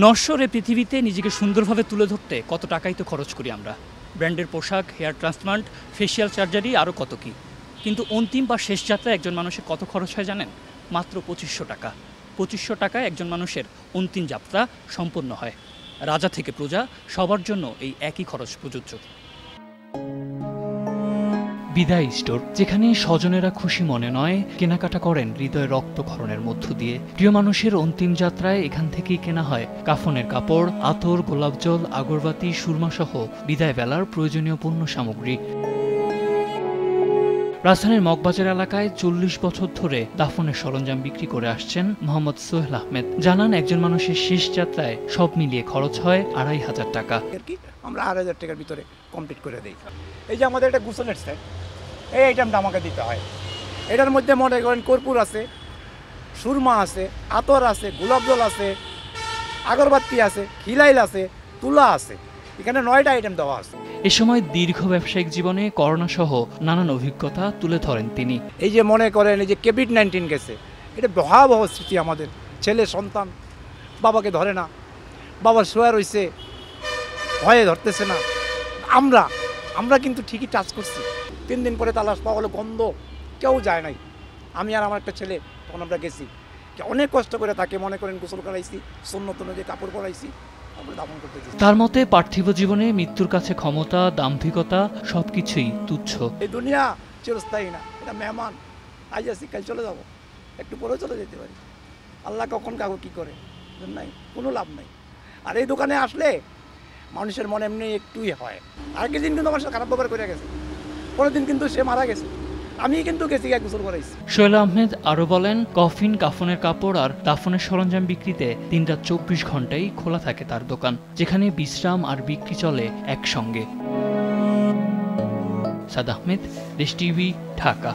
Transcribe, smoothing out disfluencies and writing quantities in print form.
নশ্বর এই পৃথিবীতে নিজেকে সুন্দরভাবে তুলে ধরতে কত টাকাই তো খরচ করি আমরা। ব্র্যান্ডের পোশাক, হেয়ার ট্রান্সপ্লান্ট, ফেসিয়াল সার্জারি, আরও কত কি। কিন্তু অন্তিম বা শেষ যাত্রায় একজন মানুষের কত খরচ হয় জানেন? মাত্র ২৫০০ টাকা। ২৫০০ টাকায় একজন মানুষের অন্তিম যাত্রা সম্পন্ন হয়। রাজা থেকে প্রজা সবার জন্য এই একই খরচ প্রযোজ্য। বিদায় স্টোর, যেখানে স্বজনেরা খুশি মনে নয় কেনাকাটা করেন হৃদয় রক্তক্ষরণের মধ্য দিয়ে। প্রিয় মানুষের অন্তিম যাত্রায় এখান থেকেই কেনা হয় কাফনের কাপড়, আতর, গোলাপজল, আগরবাতি, সুরমাসহ বিদায় বেলার প্রয়োজনীয় পণ্য সামগ্রী। রাজধানীর মগবাজার এলাকায় ৪০ বছর ধরে দাফনের সরঞ্জাম বিক্রি করে আসছেন মোহাম্মদ সোহেল আহমেদ। জানান, একজন মানুষের শেষ যাত্রায় সব মিলিয়ে খরচ হয় ২৫০০ টাকা। আমরা ২৫০০ টাকার ভিতরে কমপ্লিট করে দিই। এই যে আমাদের একটা গোসলের সেট, এই আইটেমটা আমাকে দিতে হয়। এটার মধ্যে মনে করেন কর্পূর আছে, সুরমা আছে, আতর আছে, গোলাপজল আছে, আগরবাতি আছে, খিলাইল আছে, তুলা আছে। এখানে ৯টা আইটেম দেওয়া আছে। এ সময় দীর্ঘ ব্যবসায়িক জীবনে করোনা সহ নানান অভিজ্ঞতা তুলে ধরেন তিনি। এই যে মনে করেন এই যে কোভিড-১৯ গেছে, এটা ভয়াবহ স্মৃতি। আমাদের ছেলে সন্তান বাবাকে ধরে না, বাবা শোয়া রয়েছে, ভয়ে ধরতেছে না। আমরা কিন্তু ঠিকই টাচ করছি। ৩ দিন পরে তালাশ পাওয়া হলো, গন্ধ, কেউ যায় নাই। আমি আর আমার একটা ছেলে তখন আমরা গেছি, অনেক কষ্ট করে তাকে মনে করেন গোসল করাইছি, সুন্নত অনুযায়ী কাপড় পরাইছি, তারপরে দাফন করতে দিয়েছি। তার মতে পার্থিব জীবনে মৃত্যুর কাছে ক্ষমতা, দাম্ভিকতা সবকিছুই তুচ্ছ। এই দুনিয়া চিরস্থায়ী না, এটা মেহমান। আজ আসি, কাল চলে যাব, একটু পরেও চলে যেতে পারি। আল্লাহ কখন কাগো কী করে নাই, কোনো লাভ নাই। আর এই দোকানে আসলে মানুষের মনে এমনি একটুই হয়। আগের দিন কিন্তু আমার সাথে খারাপ ব্যবহার করে গেছে, পরের দিন কিন্তু সে মারা গেছে, আমি কিন্তু গেছি এক গোসল করাইছি। সোহেল আহমেদ আরও বলেন, কফিন, কাফনের কাপড় আর দাফনের সরঞ্জাম বিক্রিতে দিনরাত ২৪ ঘন্টাই খোলা থাকে তার দোকান, যেখানে বিশ্রাম আর বিক্রি চলে একসঙ্গে। সাদ আহমেদ, দেশ টিভি, ঢাকা।